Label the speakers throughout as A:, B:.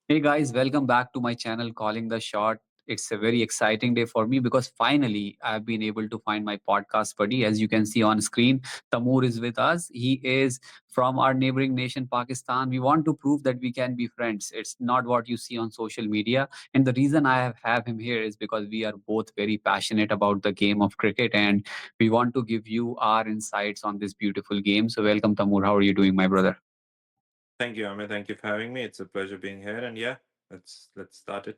A: Hey guys, welcome back to my channel Calling the Shot. It's a very exciting day for me because finally I've been able to find my podcast buddy. As you can see on screen, Tamoor is with us. He is from our neighboring nation, Pakistan. We want to prove that we can be friends. It's not what you see on social media. And the reason I have him here is because we are both very passionate about the game of cricket and we want to give you our insights on this beautiful game. So, welcome, Tamoor. How are you doing, my brother?
B: Thank you, Amit. Thank you for having me. It's a pleasure being here. And yeah, let's start it.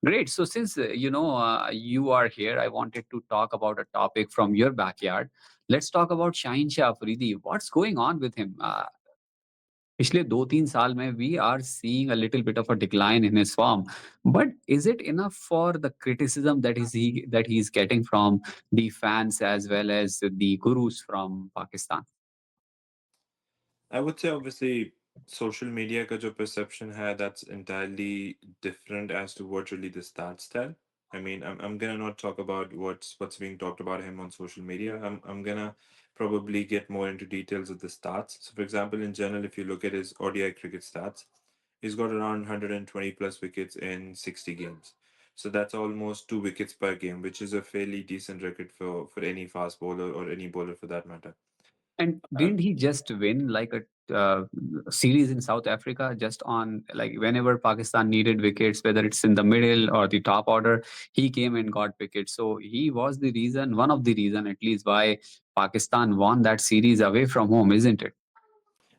A: Great. So since you are here, I wanted to talk about a topic from your backyard. Let's talk about Shaheen Afridi. What's going on with him? पिछले 2-3 साल में we are seeing a little bit of a decline in his form. But is it enough for the criticism that he's getting from the fans as well as the gurus from Pakistan?
B: I would say obviously social media ka jo perception hai, that's entirely different as to what really the stats tell. I mean, I'm gonna not talk about what's being talked about him on social media. I'm gonna probably get more into details of the stats. So for example, in general, if you look at his ODI cricket stats, he's got around 120 plus wickets in 60 games. So that's almost 2 wickets per game, which is a fairly decent record for any fast bowler or any bowler for that matter.
A: And
B: Um,
A: didn't he just win like a series in South Africa just on like whenever Pakistan needed wickets, whether it's in the middle or the top order, he came and got wickets. So he was the reason, one of the reason at least why Pakistan won that series away from home, isn't it?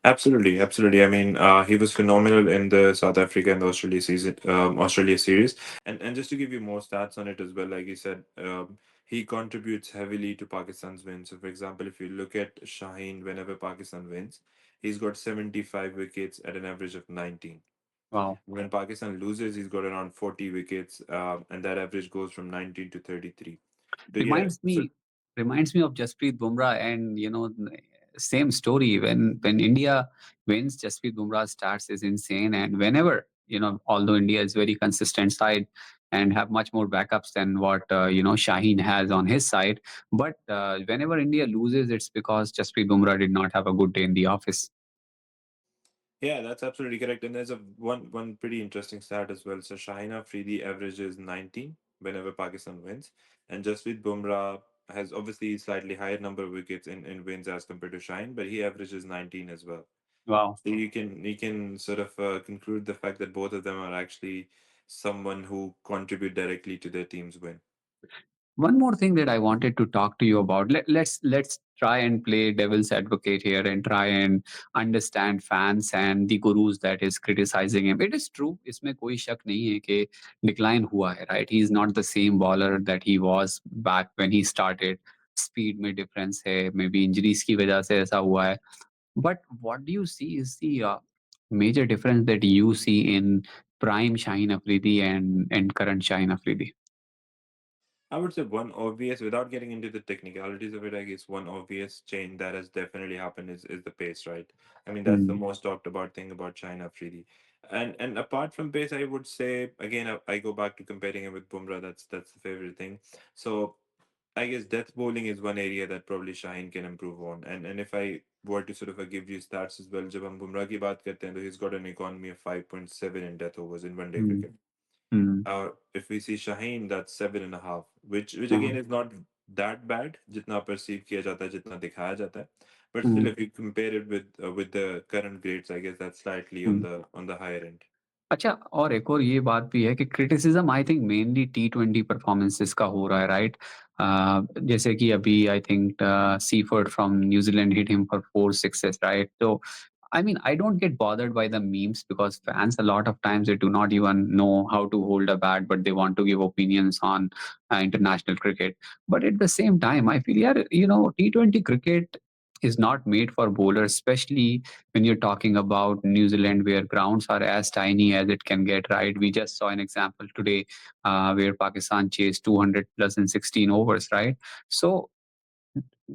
B: Absolutely, absolutely. I mean, he was phenomenal in the South Africa and the Australia season, Australia series. And just to give you more stats on it as well, like you said, he contributes heavily to Pakistan's win. So, for example, if you look at Shaheen, whenever Pakistan wins, he's got 75 wickets at an average of 19.
A: Wow.
B: When Pakistan loses, he's got around 40 wickets, and that average goes from 19 to 33. So yeah,
A: Reminds
B: so
A: me reminds me of Jasprit Bumrah and same story when India wins, Jasprit Bumrah's stats is insane and whenever although India is very consistent side and have much more backups than what Shaheen has on his side, but whenever India loses, it's because Jasprit Bumrah did not have a good day in the office.
B: yeah, that's absolutely correct. And there's a one pretty interesting stat as well. So Shaheen Afridi averages 19 whenever Pakistan wins, and Jasprit Bumrah has obviously slightly higher number of wickets in wins as compared to Shaheen, but he averages 19 as well.
A: Wow.
B: So you can sort of conclude the fact that both of them are actually someone who contribute directly to their team's win.
A: One more thing that I wanted to talk to you about. Let's try and play devil's advocate here and try and understand fans and the gurus that is criticizing him. It is true. इसमें कोई शक नहीं है कि decline हुआ है, right? He is not the same bowler that he was back when he started. Speed में difference है, maybe injuries की वजह से ऐसा हुआ है. But what do you see is the major difference that you see in prime Shaheen Afridi and current Shaheen Afridi?
B: I would say one obvious, without getting into the technicalities of it, I guess one obvious change that has definitely happened is the pace, right? I mean, that's the
A: Mm.
B: most talked about thing about China Freely. And apart from pace, I would say again, I go back to comparing him with Bumrah. That's the favorite thing. So I guess death bowling is one area that probably Shaheen can improve on. And if I were to sort of give you stats as well, जब हम बुमराह की बात करते हैं, तो he's got an economy of 5.7 in death overs in one day
A: Mm.
B: cricket.
A: Mm.
B: If we see Shaheen, that's 7.5, which
A: Uh,
B: again is not that bad, जितना perceive किया जाता है, जितना दिखाया जाता है. But still,
A: mm,
B: if you compare it with the current grades, I guess that's slightly on
A: mm.
B: the higher end.
A: अच्छा और एक और ये बात भी है कि criticism I think mainly T20 performances का हो रहा है राइट जैसे कि अभी I think Seifert from New Zealand hit him for 4 sixes right तो I mean, I don't get bothered by the memes because fans a lot of times they do not even know how to hold a bat, but they want to give opinions on international cricket. But at the same time, I feel yeah, T20 cricket is not made for bowlers, especially when you're talking about New Zealand, where grounds are as tiny as it can get, right? We just saw an example today where Pakistan chased 200 plus in 16 overs, right? So,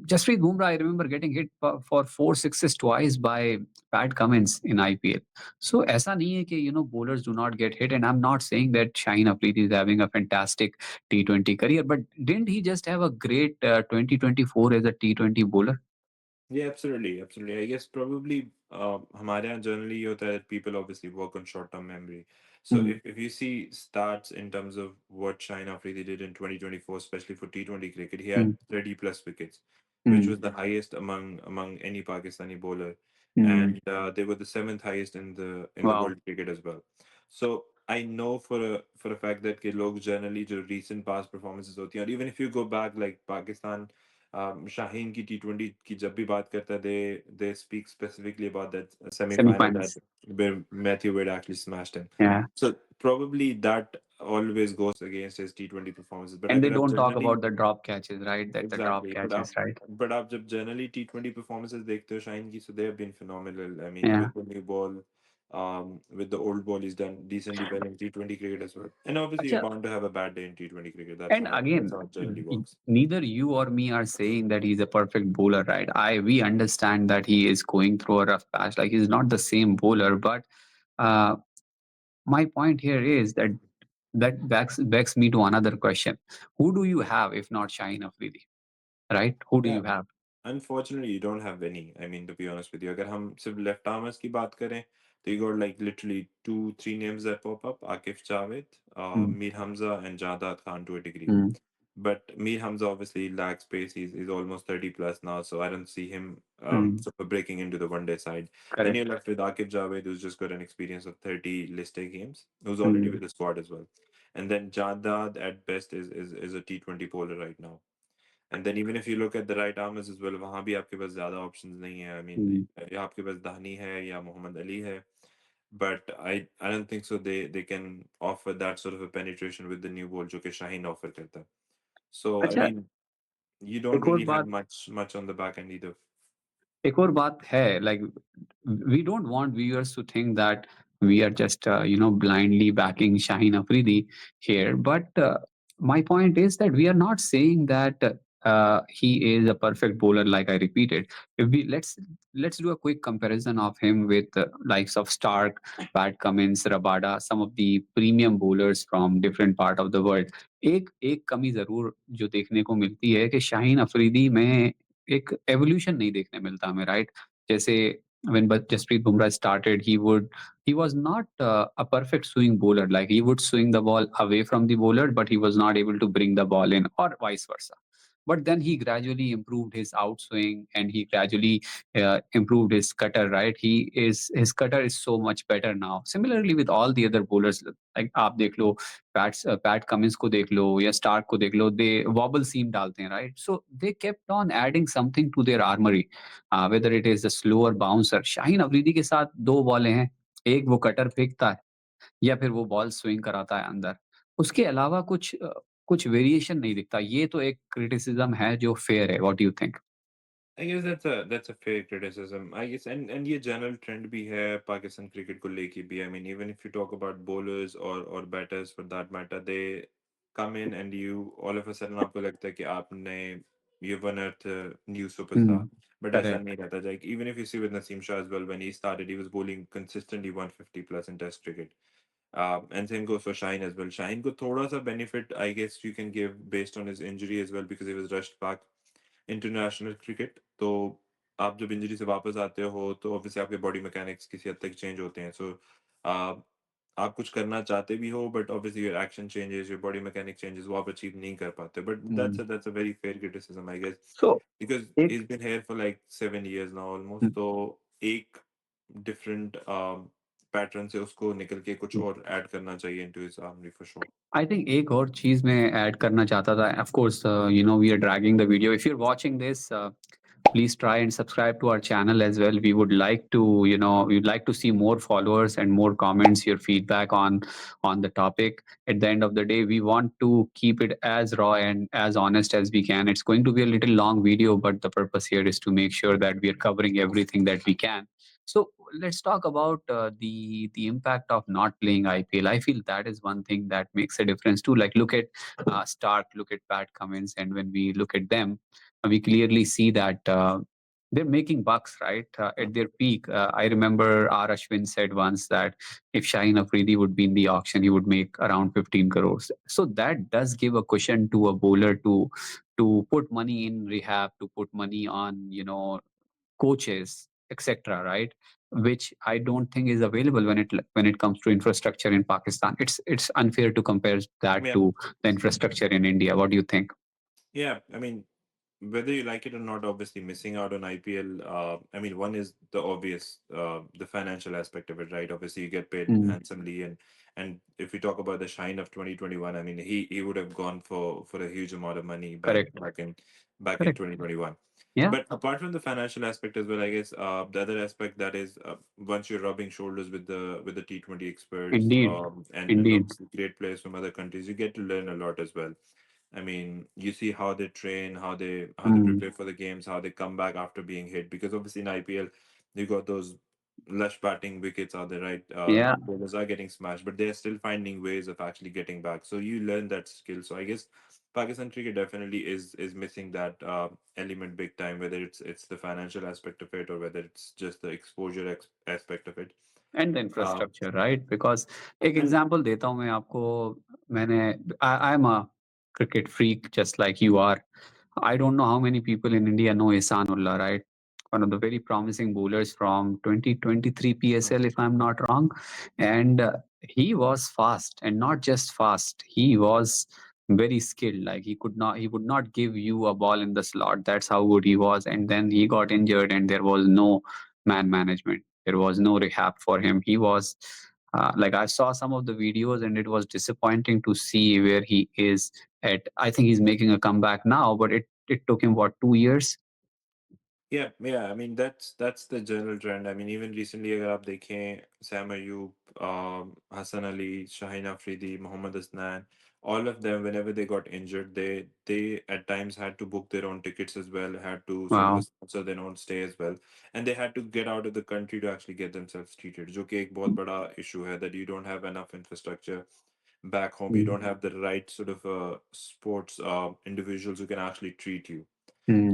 A: Jasprit Bumrah, I remember getting hit for 4 sixes twice by Pat Cummins in IPL. So, ऐसा नहीं है कि bowlers do not get hit, and I'm not saying that Shaheen Afridi is having a fantastic T20 career, but didn't he just have a great 2024 as a T20 bowler?
B: Yeah, absolutely, absolutely. I guess probably हमारे यहाँ generally ये होता है that people obviously work on short term memory. So if you see stats in terms of what Shaheen Afridi did in 2024, especially for T20 cricket, he had
A: Mm,
B: 30 plus wickets, which
A: mm,
B: was the highest among any Pakistani bowler,
A: mm.
B: and they were the seventh highest in the
A: Wow.
B: world cricket as well. So I know for a fact that कि लोग generally जो recent past performances होती हैं, और even if you go back like Pakistan, Shaheen की T20 की जब भी बात करता है, they speak specifically about that semi-final that
A: Semi-finals.
B: where Matthew Wade actually smashed him.
A: Yeah.
B: So probably that always goes against his T20 performances. But
A: And they
B: अगर आप
A: don't talk
B: generally
A: about the drop catches, right? That the drop
B: exactly,
A: catches, right?
B: but आप जब generally T20 performances देखते हो shine की, so they have been phenomenal. I mean,
A: Yeah.
B: with the new ball, with the old ball, he's done decently well in T20 cricket as well. And obviously, you're
A: Acha,
B: bound to have a bad day in T20 cricket. That's
A: and
B: how
A: again,
B: it generally works.
A: neither you or me are saying that he's a perfect bowler, right? We understand that he is going through a rough patch. Like he's not the same bowler, but uh, my point here is that begs me to another question: who do you have if not Shaheen Afridi, right? Who do
B: Yeah.
A: you have?
B: Unfortunately, you don't have any. I mean, to be honest with you, अगर हम सिर्फ left armers की बात करें, तो you got like literally two, three names that pop up: Akif Javed,
A: Mm,
B: Mir Hamza, and Jadad Khan to a degree.
A: mm,
B: But Mir Hamza obviously lacks pace. He's almost 30 plus now, so I don't see him
A: mm,
B: sort of breaking into the one day side. Then you're
A: correct.
B: left with Akif Javed, who's just got an experience of 30 list A games, who's already
A: Mm,
B: with the squad as well. And then Jadad at best is a T20 bowler right now. And then even if you look at the right armers as well, वहाँ भी आपके पास ज़्यादा options नहीं है. I mean,
A: mm.
B: या आपके पास दानी है या मोहम्मद अली है. But I don't think so. They can offer that sort of a penetration with the new ball जो कि Shaheen offer करता है. So I
A: अच्छा,
B: mean, you don't
A: एक और
B: really have
A: बात
B: much on the back end either.
A: एक और बात है, like we don't want viewers to think that we are just blindly backing Shaheen Afridi here, but my point is that we are not saying that he is a perfect bowler. Like I repeated, if we let's do a quick comparison of him with likes of Stark, Pat Cummins, Rabada, some of the premium bowlers from different part of the world. एक एक कमी जरूर जो देखने को मिलती है कि शाहीन अफरीदी में एक एवोल्यूशन नहीं देखने मिलता हमें, राइट? जैसे when Jasprit Bumrah started, he was not a perfect swing bowler. Like he would swing the ball away from the bowler, but he was not able to bring the ball in, or vice versa. But then he gradually improved his outswing, and he gradually improved his cutter. Right, his cutter is so much better now. Similarly with all the other bowlers, like आप देख लो, PAT Cummins को देख लो या Stark को देख लो, दे vowel seam डालते हैं, right? So they kept on adding something to their armoury, whether it is the slower bouncer. Shaheen Afridi के साथ दो बॉलें हैं, एक वो कटर फेंकता है या फिर वो बॉल स्विंग कराता है अंदर, उसके अलावा कुछ वेरिएशन नहीं दिखता. ये तो एक क्रिटिसिज्म है जो फेयर है. What do you think?
B: I guess that's a fair criticism. I guess and ये general trend भी है पाकिस्तान cricket को लेके भी. I mean, even if you talk about bowlers or batters for that matter, they come in and you all of a sudden आपको लगता है कि आपने you've unearthed a new superstar. But ऐसा
A: करेक्ट.
B: नहीं रहता. Like even if you see with Naseem Shah as well, when he started, he was bowling consistently 150 plus in Test cricket. And same goes for Shaheen as well. Shaheen को थोड़ा सा benefit I guess you can give based on his injury as well because he was rushed back international cricket. तो आप जब injury से वापस आते हो तो ऑब्वियसली आपके बॉडी मैकेनिक्स किसी हद तक चेंज होते हैं. सो आप कुछ करना चाहते भी हो but obviously your action changes, your body mechanic changes, वो आप अचीव नहीं कर पाते. But that's a very fair criticism I guess
A: so
B: because he
A: एक
B: is been here for like 7 years now almost. तो एक डिफरेंट पैटर्न से उसको निकल के कुछ और ऐड करना चाहिए into his armoury for sure.
A: I think एक और चीज मैं ऐड करना चाहता था. Of course we are dragging the video. If you are watching this, please try and subscribe to our channel as well. We would like to, we'd like to see more followers and more comments, your feedback on the topic. At the end of the day, we want to keep it as raw and as honest as we can. It's going to be a little long video, but the purpose here is to make sure that we are covering everything that we can. So let's talk about the impact of not playing IPL. I feel that is one thing that makes a difference too. Like look at Stark, look at Pat Cummins, and when we look at them, we clearly see that they're making bucks, right? At their peak. I remember R. Ashwin said once that if Shaheen Afridi would be in the auction, he would make around 15 crores. So that does give a cushion to a bowler to put money in rehab, to put money on, coaches, etc. Right? which I don't think is available when it comes to infrastructure in Pakistan. It's unfair to compare that
B: Yeah,
A: to the infrastructure in India. What do you think?
B: yeah. I mean, whether you like it or not, obviously missing out on IPL. I mean, one is the obvious, the financial aspect of it, right? Obviously, you get paid
A: Mm,
B: handsomely, and if we talk about the shine of 2021, I mean, he would have gone for a huge amount of money
A: correct,
B: back in
A: correct.
B: 2021.
A: Yeah,
B: But apart from the financial aspect as well, I guess the other aspect that is once you're rubbing shoulders with the T20 experts
A: indeed,
B: and
A: indeed.
B: obviously great players from other countries, you get to learn a lot as well. I mean, you see how they train, how they
A: Mm,
B: prepare for the games, how they come back after being hit. Because obviously in IPL, you got those lush batting wickets out there, right?
A: yeah,
B: Bowlers are getting smashed, but they're still finding ways of actually getting back. So you learn that skill. So I guess Pakistan cricket definitely is missing that element big time, whether it's the financial aspect of it or whether it's just the exposure aspect of it.
A: and the
B: Uh,
A: infrastructure, right? Because एक
B: and
A: example देता हूँ मैं आपको. मैंने I am a cricket freak just like you are. I don't know how many people in India know Ihsanullah, right? One of the very promising bowlers from 2023 PSL, if I'm not wrong. And he was fast, and not just fast. He was very skilled. Like he would not give you a ball in the slot. That's how good he was. And then he got injured, and there was no man management. There was no rehab for him. He was like I saw some of the videos, and it was disappointing to see where he is at. I think he's making a comeback now, but it took him what, 2 years?
B: yeah, yeah. I mean, that's the general trend. I mean, even recently, अगर आप देखें, Sam Ayub, Hassan Ali, Shaheen Afridi, Mohammad Asnan, all of them, whenever they got injured, they at times had to book their own tickets as well, had to sort of
A: Wow.
B: sponsor their own stay as well, and they had to get out of the country to actually get themselves treated. जो कि एक बहुत बड़ा issue है, that you don't have enough infrastructure back home, you
A: Mm.
B: don't have the right sort of sports individuals who can actually treat you.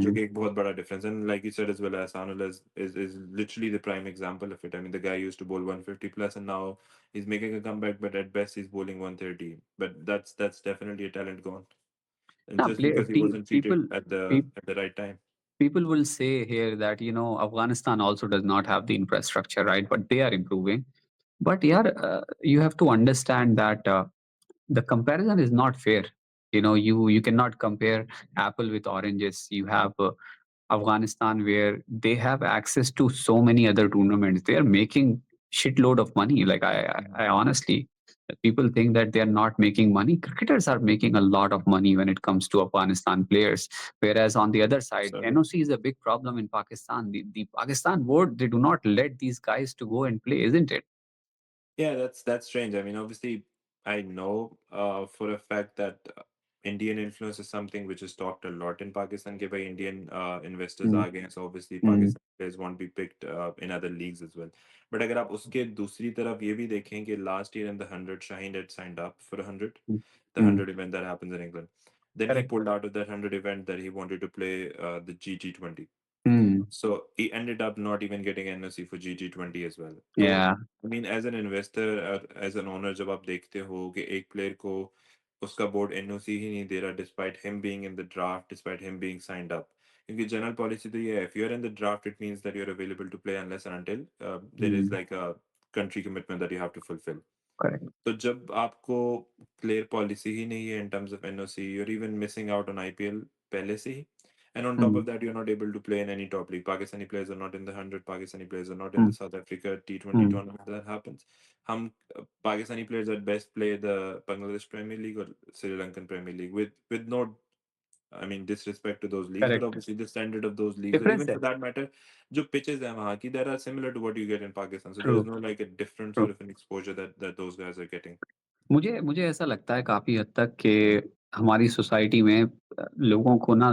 B: जो
A: Mm.
B: कि एक बहुत बड़ा difference. And like you said as well, as Anil is literally the prime example of it. I mean, the guy used to bowl 150 plus, and now he's making a comeback, but at best he's bowling 130. But that's definitely a talent gone, and
A: Yeah,
B: just because he wasn't treated at the
A: pe-
B: right time.
A: people will say here that Afghanistan also does not have the infrastructure, right? But they are improving. But yeah, you have to understand that the comparison is not fair. You cannot compare apple with oranges. You have Afghanistan, where they have access to so many other tournaments. They are making shitload of money. Like I honestly, people think that they are not making money. Cricketers are making a lot of money when it comes to Afghanistan players. Whereas on the other side,
B: So
A: NOC is a big problem in Pakistan. The Pakistan board, they do not let these guys to go and play, isn't it?
B: yeah, that's strange. I mean, obviously, I know for a fact that Indian influence is something which is talked a lot in Pakistan. कि भाई Indian investors
A: Mm,
B: आ गए हैं, so obviously
A: mm,
B: Pakistan players won't be picked in other leagues as well. But अगर आप उसके दूसरी तरफ ये भी देखें कि last year in the 100, Shaheen had signed up for a 100,
A: mm,
B: the
A: mm.
B: 100 event that happens in England. Then he
A: Correct.
B: pulled out of that 100 event that he wanted to play the GT20.
A: Mm,
B: So he ended up not even getting NOC for GG20 as well. So
A: yeah.
B: I mean, as an investor or as an owner, जब आप देखते हो कि एक player को उसका board NOC ही नहीं दे रहा, despite him being in the draft, despite him being signed up. क्योंकि general policy तो ये है, if you're in the draft, it means that you're available to play unless and until there is
A: Mm,
B: like a country commitment that you have to fulfill.
A: correct.
B: तो जब आपको clear policy ही नहीं है in terms of NOC, you're even missing out on IPL पहले से ही. And on top
A: Mm,
B: of that, you're not able to play in any top league. Pakistani players are not in the 100. Pakistani players are not in the
A: mm,
B: South Africa T20
A: mm.
B: tournament that happens. हम Pakistani players at best play the Bangladesh Premier League or Sri Lankan Premier League with no, I mean, disrespect to those leagues, but
A: Correct.
B: obviously the standard of those leagues, or
A: Difference
B: even
A: है.
B: for that matter, जो pitches हैं वहाँ की, that are similar to what you get in Pakistan. So there's
A: True.
B: no like a different
A: True.
B: sort of an exposure that those guys are getting.
A: मुझे मुझे ऐसा लगता है काफ़ी हद तक कि हमारी सोसाइटी में लोगों को ना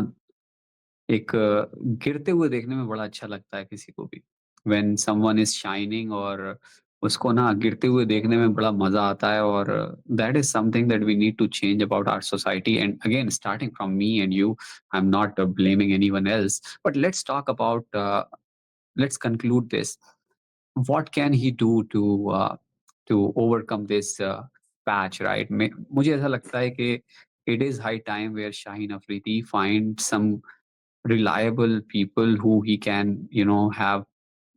A: एक गिरते हुए देखने में बड़ा अच्छा लगता है किसी को भी। व्हेन समवन इज़ शाइनिंग, और उसको ना गिरते हुए देखने में बड़ा मज़ा आता है, और that is something that we need to change about our society, and again starting from me and you. I am not blaming anyone else, but let's talk about, let's conclude this. What can he do to overcome this patch, right? मुझे ऐसा लगता है कि it is high time where Shaheen Afridi find some reliable people who he can have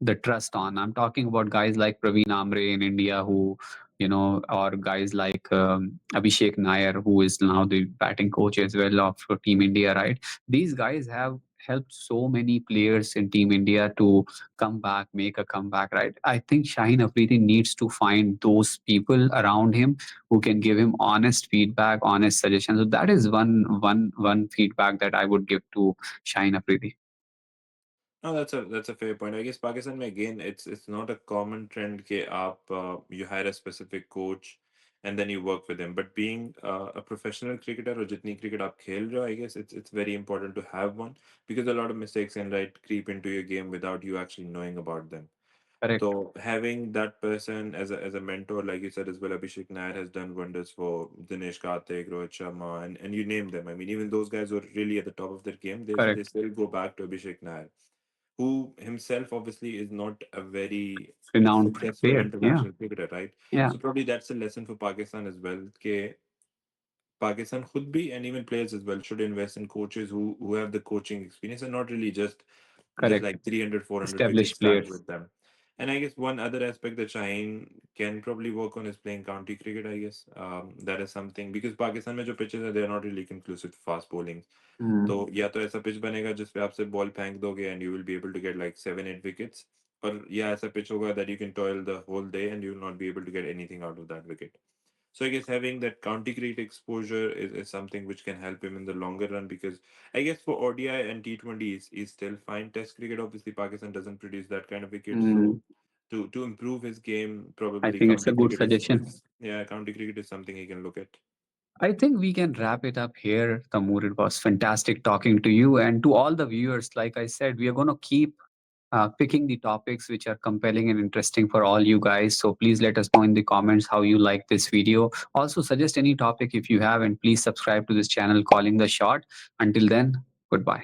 A: the trust on. I'm talking about guys like Praveen Amre in India, who, or guys like Abhishek Nair, who is now the batting coach as well of Team India, right? These guys have helped so many players in Team India to come back, make a comeback, right? I think Shaheen Afridi needs to find those people around him who can give him honest feedback, honest suggestions. So that is one feedback that I would give to Shaheen Afridi.
B: No, that's a fair point. I guess Pakistan में again, it's not a common trend कि आप you hire a specific coach and then you work with him. But being a professional cricketer or जितनी cricket आप खेल रहे हो, I guess it's very important to have one because a lot of mistakes can right creep into your game without you actually knowing about them. So
A: Correct,
B: having that person as a mentor, like you said as well, Abhishek Nair has done wonders for Dinesh Karthik, Rohit Sharma, and you name them. I mean, even those guys who are really at the top of their game, they
A: correct.
B: still go back to Abhishek Nair, who himself obviously is not a very
A: Renowned
B: successful
A: player. Yeah,
B: international cricketer, right?
A: yeah,
B: So probably that's a lesson for Pakistan as well. Ke Pakistan should be, and even players as well, should invest in coaches who have the coaching experience and not really just
A: correct.
B: like 300, 400 wickets
A: Established
B: started
A: players.
B: with them. And I guess one other aspect that Shaheen can probably work on is playing county cricket, I guess. That is something because Pakistan में जो pitches are, they are not really conclusive to fast bowling. तो
A: Mm.
B: या तो ऐसा pitch बनेगा जिस पे आप सिर्फ बॉल फेंक दोगे and you will be able to get like 7 8 wickets और या ऐसा पिच होगा that you can toil the whole day and you will not be able to get anything out of that wicket. So I guess having that county cricket exposure is something which can help him in the longer run because I guess for ODI and T20 is still fine. Test cricket, obviously, Pakistan doesn't produce that kind of wicket. So
A: Mm.
B: to improve his game,
A: I
B: probably
A: think it's a
B: county
A: good
B: cricket
A: suggestion.
B: is yeah, county cricket is something he can look at.
A: I think we can wrap it up here, Tamoor. It was fantastic talking to you and to all the viewers. Like I said, we are going to keep picking the topics which are compelling and interesting for all you guys. So please let us know in the comments how you like this video. Also, suggest any topic if you have, and please subscribe to this channel, Calling the Shot. Until then, goodbye.